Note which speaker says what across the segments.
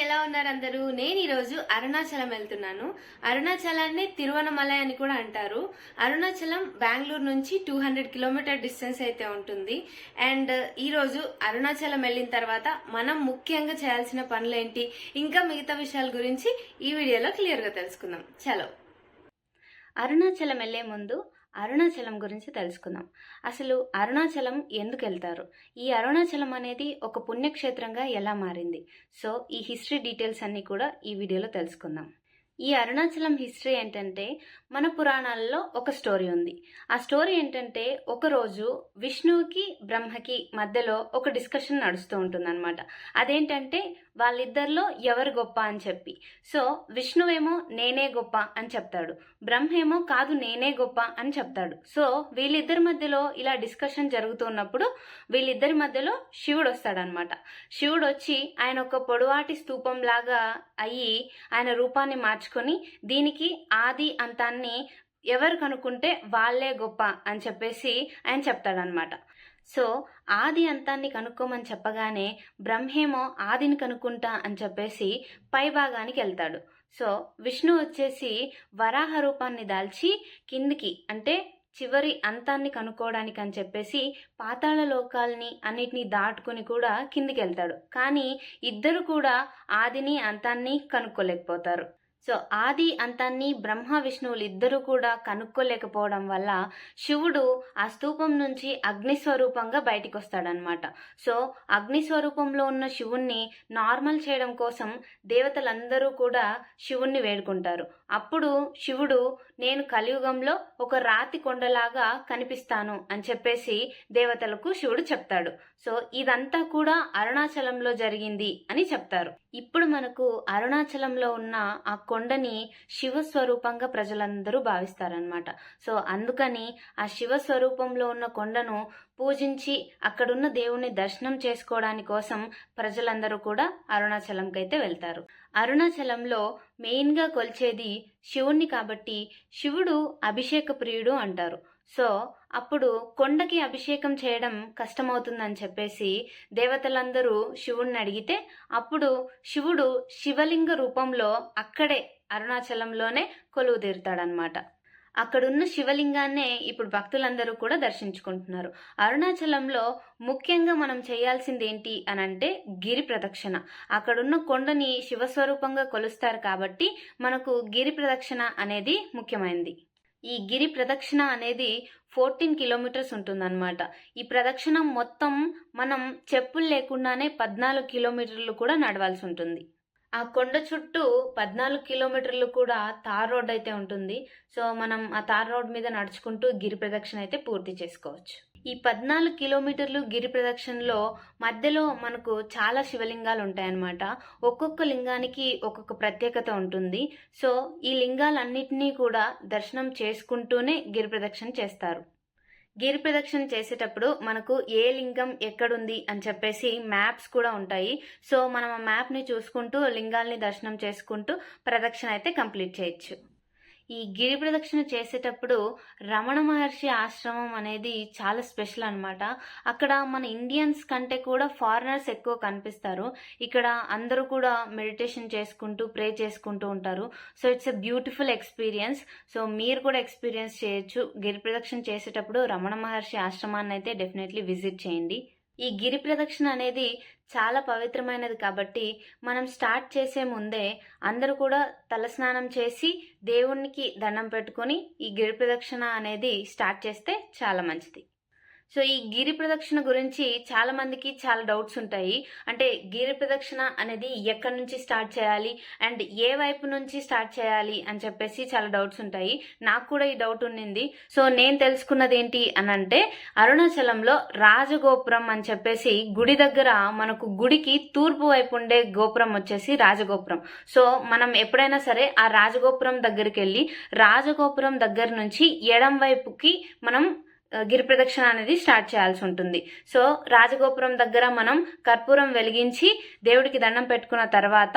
Speaker 1: ఎలా ఉన్నారు అందరూ? నేను ఈరోజు అరుణాచలం వెళ్తున్నాను. అరుణాచలాన్ని తిరువనమలై అని కూడా అంటారు. అరుణాచలం బెంగళూరు నుంచి 200 కిలోమీటర్ డిస్టెన్స్ అయితే ఉంటుంది. అండ్ ఈరోజు అరుణాచలం వెళ్ళిన తర్వాత మనం ముఖ్యంగా చేయాల్సిన పనులేంటి, ఇంకా మిగతా విషయాల గురించి ఈ వీడియోలో క్లియర్గా తెలుసుకుందాం. చలో. అరుణాచలం వెళ్లే ముందు అరుణాచలం గురించి తెలుసుకుందాం. అసలు అరుణాచలం ఎందుకు వెళ్తారు, ఈ అరుణాచలం అనేది ఒక పుణ్యక్షేత్రంగా ఎలా మారింది, సో ఈ హిస్టరీ డీటెయిల్స్ అన్నీ కూడా ఈ వీడియోలో తెలుసుకుందాం. ఈ అరుణాచలం హిస్టరీ ఏంటంటే, మన పురాణాల్లో ఒక స్టోరీ ఉంది. ఆ స్టోరీ ఏంటంటే, ఒకరోజు విష్ణువుకి బ్రహ్మకి మధ్యలో ఒక డిస్కషన్ నడుస్తూ ఉంటుందన్నమాట. అదేంటంటే వాళ్ళిద్దరిలో ఎవరు గొప్ప అని చెప్పి. సో విష్ణువేమో నేనే గొప్ప అని చెప్తాడు, బ్రహ్మ ఏమో కాదు నేనే గొప్ప అని చెప్తాడు. సో వీళ్ళిద్దరి మధ్యలో ఇలా డిస్కషన్ జరుగుతున్నప్పుడు వీళ్ళిద్దరి మధ్యలో శివుడు వస్తాడనమాట. శివుడు వచ్చి ఆయన ఒక పొడవాటి స్తూపం లాగా అయ్యి ఆయన రూపాన్ని మార్చుకొని దీనికి ఆది అంతాన్ని ఎవరు కనుక్కుంటే వాళ్ళే గొప్ప అని చెప్పేసి ఆయన చెప్తాడనమాట. సో ఆది అంతాన్ని కనుక్కోమని చెప్పగానే బ్రహ్మేమో ఆదిని కనుక్కుంటా అని చెప్పేసి పై భాగానికి వెళ్తాడు. సో విష్ణు వచ్చేసి వరాహ రూపాన్ని దాల్చి కిందికి అంటే చివరి అంతాన్ని కనుక్కోవడానికి అని చెప్పేసి పాతాళ లోకాలని అన్నిటినీ దాటుకుని కూడా కిందికి వెళ్తాడు. కానీ ఇద్దరు కూడా ఆదిని అంతాన్ని కనుక్కోలేకపోతారు. సో ఆది అంతాన్ని బ్రహ్మ విష్ణువులు ఇద్దరు కూడా కనుక్కోలేకపోవడం వల్ల శివుడు ఆ స్తూపం నుంచి అగ్నిస్వరూపంగా బయటికి వస్తాడనమాట. సో అగ్నిస్వరూపంలో ఉన్న శివుణ్ణి నార్మల్ చేయడం కోసం దేవతలందరూ కూడా శివుణ్ణి వేడుకుంటారు. అప్పుడు శివుడు నేను కలియుగంలో ఒక రాతి కొండలాగా కనిపిస్తాను అని చెప్పేసి దేవతలకు శివుడు చెప్తాడు. సో ఇదంతా కూడా అరుణాచలంలో జరిగింది అని చెప్తారు. ఇప్పుడు మనకు అరుణాచలంలో ఉన్న ఆ కొండని శివస్వరూపంగా ప్రజలందరూ భావిస్తారనమాట. సో అందుకని ఆ శివస్వరూపంలో ఉన్న కొండను పూజించి అక్కడున్న దేవుణ్ణి దర్శనం చేసుకోవడానికి కోసం ప్రజలందరూ కూడా అరుణాచలంకి అయితే వెళ్తారు. అరుణాచలంలో మెయిన్గా కొలిచేది శివుణ్ణి కాబట్టి శివుడు అభిషేక ప్రియుడు అంటారు. సో అప్పుడు కొండకి అభిషేకం చేయడం కష్టమవుతుందని చెప్పేసి దేవతలందరూ శివుణ్ణి అడిగితే అప్పుడు శివుడు శివలింగ రూపంలో అక్కడే అరుణాచలంలోనే కొలువు తీరుతాడనమాట. అక్కడున్న శివలింగాన్నే ఇప్పుడు భక్తులందరూ కూడా దర్శించుకుంటున్నారు. అరుణాచలంలో ముఖ్యంగా మనం చేయాల్సింది ఏంటి అని అంటే గిరి ప్రదక్షిణ. అక్కడున్న కొండని శివస్వరూపంగా కొలుస్తారు కాబట్టి మనకు గిరి ప్రదక్షిణ అనేది ముఖ్యమైనది. ఈ గిరి ప్రదక్షిణ అనేది 14 కిలోమీటర్స్ ఉంటుందన్నమాట. ఈ ప్రదక్షిణ మొత్తం మనం చెప్పులు లేకుండానే 14 కిలోమీటర్లు కూడా నడవాల్సి ఉంటుంది. ఆ కొండ చుట్టూ 14 కిలోమీటర్లు కూడా తార్ రోడ్ అయితే ఉంటుంది. సో మనం ఆ తార్ రోడ్ మీద నడుచుకుంటూ గిరి ప్రదక్షిణ అయితే పూర్తి చేసుకోవచ్చు. ఈ 14 కిలోమీటర్లు గిరి ప్రదక్షిణలో మధ్యలో మనకు చాలా శివలింగాలు ఉంటాయన్నమాట. ఒక్కొక్క లింగానికి ఒక్కొక్క ప్రత్యేకత ఉంటుంది. సో ఈ లింగాలన్నిటినీ కూడా దర్శనం చేసుకుంటూనే గిరి ప్రదక్షిణ చేస్తారు. గిరి ప్రదక్షిణ చేసేటప్పుడు మనకు ఏ లింగం ఎక్కడుంది అని చెప్పేసి మ్యాప్స్ కూడా ఉంటాయి. సో మనం ఆ మ్యాప్ని చూసుకుంటూ లింగాల్ని దర్శనం చేసుకుంటూ ప్రదక్షిణ అయితే కంప్లీట్ చేయొచ్చు. ఈ గిరి ప్రదక్షిణ చేసేటప్పుడు రమణ మహర్షి ఆశ్రమం అనేది చాలా స్పెషల్ అనమాట. అక్కడ మన ఇండియన్స్ కంటే కూడా ఫారినర్స్ ఎక్కువ కనిపిస్తారు. ఇక్కడ అందరూ కూడా మెడిటేషన్ చేసుకుంటూ ప్రే చేసుకుంటూ ఉంటారు. So it's a beautiful experience. So మీరు కూడా ఎక్స్పీరియన్స్ చేయొచ్చు. గిరి ప్రదక్షిణ చేసేటప్పుడు రమణ మహర్షి ఆశ్రమాన్ని అయితే డెఫినెట్లీ విజిట్ చేయండి. ఈ గిరి ప్రదక్షిణ అనేది చాలా పవిత్రమైనది కాబట్టి మనం స్టార్ట్ చేసే ముందే అందరూ కూడా తలస్నానం చేసి దేవునికి దండం పెట్టుకొని ఈ గిరి ప్రదక్షిణ అనేది స్టార్ట్ చేస్తే చాలా మంచిది. సో ఈ గిరి ప్రదక్షిణ గురించి చాలా మందికి చాలా డౌట్స్ ఉంటాయి. అంటే గిరి ప్రదక్షిణ అనేది ఎక్కడి నుంచి స్టార్ట్ చేయాలి అండ్ ఏ వైపు నుంచి స్టార్ట్ చేయాలి అని చెప్పేసి చాలా డౌట్స్ ఉంటాయి. నాకు కూడా ఈ డౌట్ ఉన్నింది. సో నేను తెలుసుకున్నది ఏంటి అని అంటే అరుణాచలంలో రాజగోపురం అని చెప్పేసి గుడి దగ్గర మనకు గుడికి తూర్పు వైపు ఉండే గోపురం వచ్చేసి రాజగోపురం. సో మనం ఎప్పుడైనా సరే ఆ రాజగోపురం దగ్గరికి వెళ్ళి రాజగోపురం దగ్గర నుంచి ఎడం వైపుకి మనం గిరి ప్రదక్షిణ అనేది స్టార్ట్ చేయాల్సి ఉంటుంది. సో రాజగోపురం దగ్గర మనం కర్పూరం వెలిగించి దేవుడికి దండం పెట్టుకున్న తర్వాత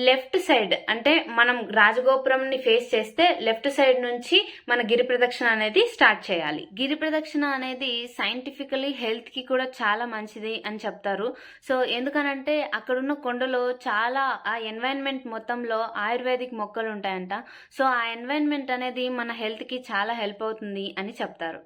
Speaker 1: లెఫ్ట్ సైడ్, అంటే మనం రాజగోపురంని ఫేస్ చేస్తే లెఫ్ట్ సైడ్ నుంచి మన గిరి ప్రదక్షిణ అనేది స్టార్ట్ చేయాలి. గిరి ప్రదక్షిణ అనేది సైంటిఫికలీ హెల్త్ కి కూడా చాలా మంచిది అని చెప్తారు. సో ఎందుకనంటే అక్కడున్న కొండలో చాలా ఆ ఎన్వైరన్మెంట్ మొత్తంలో ఆయుర్వేదిక్ మొక్కలు ఉంటాయంట. సో ఆ ఎన్వైరన్మెంట్ అనేది మన హెల్త్ కి చాలా హెల్ప్ అవుతుంది అని చెప్తారు.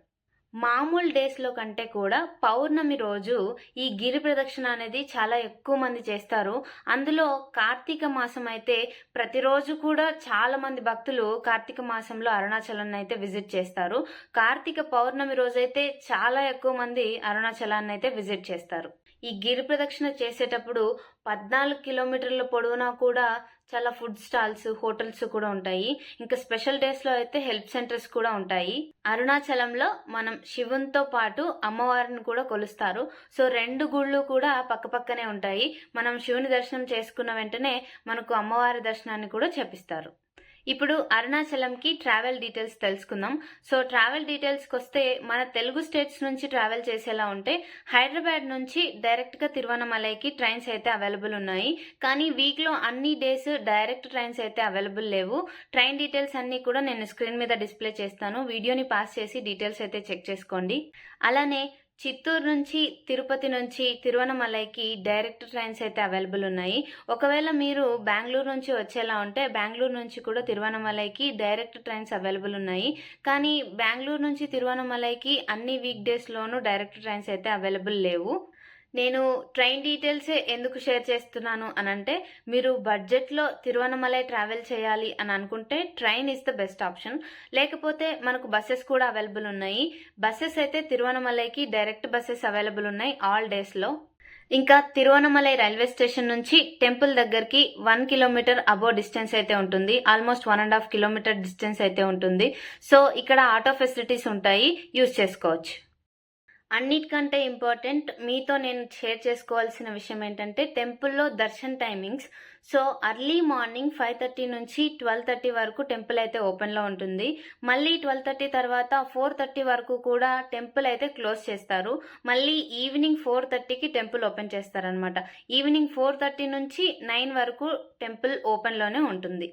Speaker 1: మామూలు డేస్లో కంటే కూడా పౌర్ణమి రోజు ఈ గిరి ప్రదక్షిణ అనేది చాలా ఎక్కువ మంది చేస్తారు. అందులో కార్తీక మాసం అయితే ప్రతిరోజు కూడా చాలా మంది భక్తులు కార్తీక మాసంలో అరుణాచలాన్ని అయితే విజిట్ చేస్తారు. కార్తీక పౌర్ణమి రోజైతే చాలా ఎక్కువ మంది అరుణాచలాన్ని అయితే విజిట్ చేస్తారు. ఈ గిరి ప్రదక్షిణ చేసేటప్పుడు 14 కిలోమీటర్ల పొడవునా కూడా చాలా ఫుడ్ స్టాల్స్, హోటల్స్ కూడా ఉంటాయి. ఇంకా స్పెషల్ డేస్ లో అయితే హెల్ప్ సెంటర్స్ కూడా ఉంటాయి. అరుణాచలంలో మనం శివునితో పాటు అమ్మవారిని కూడా కొలుస్తారు. సో 2 గుళ్ళు కూడా పక్కపక్కనే ఉంటాయి. మనం శివుని దర్శనం చేసుకున్న వెంటనే మనకు అమ్మవారి దర్శనాన్ని కూడా చేపిస్తారు. ఇప్పుడు అరుణాచలంకి ట్రావెల్ డీటెయిల్స్ తెలుసుకుందాం. సో ట్రావెల్ డీటెయిల్స్కి వస్తే మన తెలుగు స్టేట్స్ నుంచి ట్రావెల్ చేసేలా ఉంటే హైదరాబాద్ నుంచి డైరెక్ట్గా తిరువన్నమలైకి ట్రైన్స్ అయితే అవైలబుల్ ఉన్నాయి. కానీ వీక్లో అన్ని డేస్ డైరెక్ట్ ట్రైన్స్ అయితే అవైలబుల్ లేవు. ట్రైన్ డీటెయిల్స్ అన్నీ కూడా నేను స్క్రీన్ మీద డిస్ప్లే చేస్తాను. వీడియోని పాస్ చేసి డీటెయిల్స్ అయితే చెక్ చేసుకోండి. అలానే చిత్తూరు నుంచి, తిరుపతి నుంచి తిరువన్నమలైకి డైరెక్ట్ ట్రైన్స్ అయితే అవైలబుల్ ఉన్నాయి. ఒకవేళ మీరు బెంగళూరు నుంచి వచ్చేలా ఉంటే బెంగళూరు నుంచి కూడా తిరువన్నమలైకి డైరెక్ట్ ట్రైన్స్ అవైలబుల్ ఉన్నాయి. కానీ బెంగళూరు నుంచి తిరువన్నమలైకి అన్ని వీక్ డేస్లోనూ డైరెక్ట్ ట్రైన్స్ అయితే అవైలబుల్ లేవు. నేను ట్రైన్ డీటెయిల్సే ఎందుకు షేర్ చేస్తున్నాను అనంటే, మీరు బడ్జెట్లో తిరువన్నమలై ట్రావెల్ చేయాలి అని అనుకుంటే train is the best option. లేకపోతే మనకు బస్సెస్ కూడా అవైలబుల్ ఉన్నాయి. బస్సెస్ అయితే తిరువన్నమలైకి డైరెక్ట్ బస్సెస్ అవైలబుల్ ఉన్నాయి ఆల్ డేస్లో. ఇంకా తిరువన్నమలై రైల్వే స్టేషన్ నుంచి టెంపుల్ దగ్గరికి 1 కిలోమీటర్ అబోవ్ డిస్టెన్స్ అయితే ఉంటుంది. ఆల్మోస్ట్ 1.5 కిలోమీటర్ డిస్టెన్స్ అయితే ఉంటుంది. సో ఇక్కడ ఆటో ఫెసిలిటీస్ ఉంటాయి, యూజ్ చేసుకోవచ్చు. అన్నిటికంటే ఇంపార్టెంట్ మీతో నేను షేర్ చేసుకోవాల్సిన విషయం ఏంటంటే టెంపుల్లో Darshan timings. So early morning 5:30 నుంచి 12:30 వరకు టెంపుల్ అయితే ఓపెన్లో ఉంటుంది. మళ్ళీ 12:30 తర్వాత 4:30 వరకు కూడా టెంపుల్ అయితే క్లోజ్ చేస్తారు. మళ్ళీ ఈవినింగ్ 4:30కి టెంపుల్ ఓపెన్ చేస్తారనమాట. ఈవినింగ్ 4:30 నుంచి 9 వరకు టెంపుల్ ఓపెన్లోనే ఉంటుంది.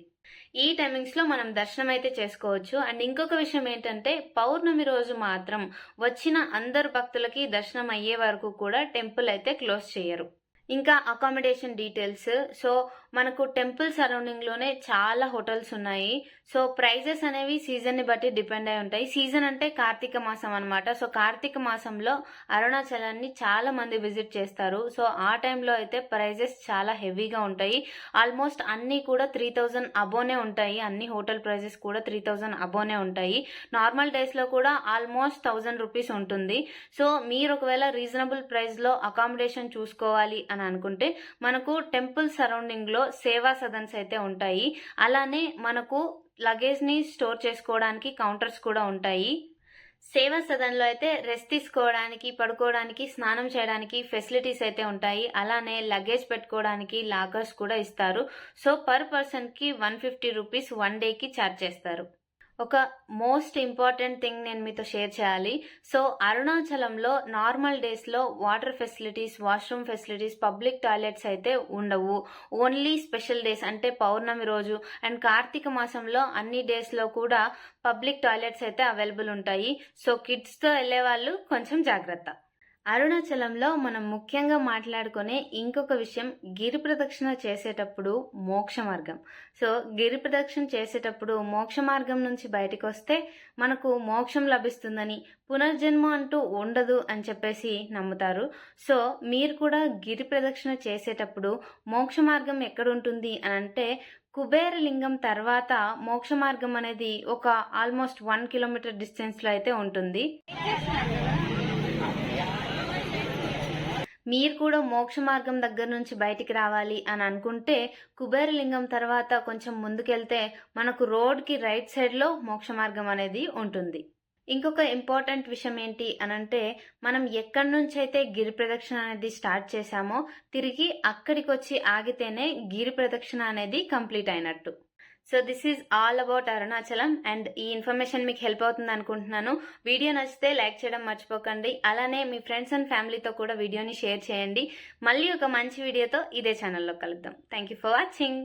Speaker 1: ఈ టైమింగ్స్లో మనం దర్శనం అయితే చేసుకోవచ్చు. అండ్ ఇంకొక విషయం ఏంటంటే పౌర్ణమి రోజు మాత్రం వచ్చిన అందరు భక్తులకి దర్శనం అయ్యే వరకు కూడా టెంపుల్ అయితే క్లోజ్ చేయరు. ఇంకా అకామిడేషన్ డీటెయిల్స్. సో మనకు టెంపుల్ సరౌండింగ్లోనే చాలా హోటల్స్ ఉన్నాయి. సో ప్రైజెస్ అనేవి సీజన్ని బట్టి డిపెండ్ అయి ఉంటాయి. సీజన్ అంటే కార్తీక మాసం అనమాట. సో కార్తీక మాసంలో అరుణాచలాన్ని చాలా మంది విజిట్ చేస్తారు. సో ఆ టైంలో అయితే ప్రైజెస్ చాలా హెవీగా ఉంటాయి. ఆల్మోస్ట్ అన్నీ కూడా 3000 అబోనే ఉంటాయి. అన్ని హోటల్ ప్రైజెస్ కూడా 3000 అబోనే ఉంటాయి. నార్మల్ డేస్లో కూడా ఆల్మోస్ట్ 1000 రూపీస్ ఉంటుంది. సో మీరు ఒకవేళ రీజనబుల్ ప్రైస్లో అకామిడేషన్ చూసుకోవాలి అని అనుకుంటే మనకు టెంపుల్ సరౌండింగ్లో సేవా సదన్స్ అయితే ఉంటాయి. అలానే మనకు లగేజ్ని స్టోర్ చేసుకోవడానికి కౌంటర్స్ కూడా ఉంటాయి. సేవా సదన్లో అయితే రెస్ట్ తీసుకోవడానికి, పడుకోవడానికి, స్నానం చేయడానికి ఫెసిలిటీస్ అయితే ఉంటాయి. అలానే లగేజ్ పెట్టుకోవడానికి లాకర్స్ కూడా ఇస్తారు. సో పర్ పర్సన్కి 150 రూపీస్ 1 డేకి ఛార్జ్ చేస్తారు. ఒక మోస్ట్ ఇంపార్టెంట్ థింగ్ నేను మీతో షేర్ చేయాలి. సో అరుణాచలంలో నార్మల్ డేస్లో water facilities, washroom facilities, public toilets అయితే ఉండవు. ఓన్లీ స్పెషల్ డేస్ అంటే పౌర్ణమి రోజు అండ్ కార్తీక మాసంలో అన్ని డేస్లో కూడా పబ్లిక్ టాయిలెట్స్ అయితే అవైలబుల్ ఉంటాయి. సో కిడ్స్తో వెళ్ళే వాళ్ళు కొంచెం జాగ్రత్త. అరుణాచలంలో మనం ముఖ్యంగా మాట్లాడుకునే ఇంకొక విషయం, గిరి ప్రదక్షిణ చేసేటప్పుడు మోక్ష మార్గం. సో గిరి ప్రదక్షిణ చేసేటప్పుడు మోక్ష మార్గం నుంచి బయటకు వస్తే మనకు మోక్షం లభిస్తుందని, పునర్జన్మ అంటూ ఉండదు అని చెప్పేసి నమ్ముతారు. సో మీరు కూడా గిరి ప్రదక్షిణ చేసేటప్పుడు మోక్ష మార్గం ఎక్కడుంటుంది అని అంటే కుబేరలింగం తర్వాత మోక్ష మార్గం అనేది ఒక ఆల్మోస్ట్ 1 కిలోమీటర్ డిస్టెన్స్లో అయితే ఉంటుంది. మీరు కూడా మోక్ష మార్గం దగ్గర నుంచి బయటికి రావాలి అని అనుకుంటే కుబేరలింగం తర్వాత కొంచెం ముందుకెళ్తే మనకు రోడ్కి రైట్ సైడ్లో మోక్ష మార్గం అనేది ఉంటుంది. ఇంకొక ఇంపార్టెంట్ విషయం ఏంటి అనంటే మనం ఎక్కడి నుంచి అయితే గిరి ప్రదక్షిణ అనేది స్టార్ట్ చేశామో తిరిగి అక్కడికి వచ్చి ఆగితేనే గిరి ప్రదక్షిణ అనేది కంప్లీట్ అయినట్టు. So this is all about Arunachalam and ఈ ఇన్ఫర్మేషన్ మీకు హెల్ప్ అవుతుంది అనుకుంటున్నాను. వీడియో నచ్చితే లైక్ చేయడం మర్చిపోకండి. అలానే మీ ఫ్రెండ్స్ అండ్ ఫ్యామిలీతో కూడా వీడియోని షేర్ చేయండి. మళ్ళీ ఒక మంచి వీడియోతో ఇదే ఛానల్లో కలుద్దాం. Thank you for watching.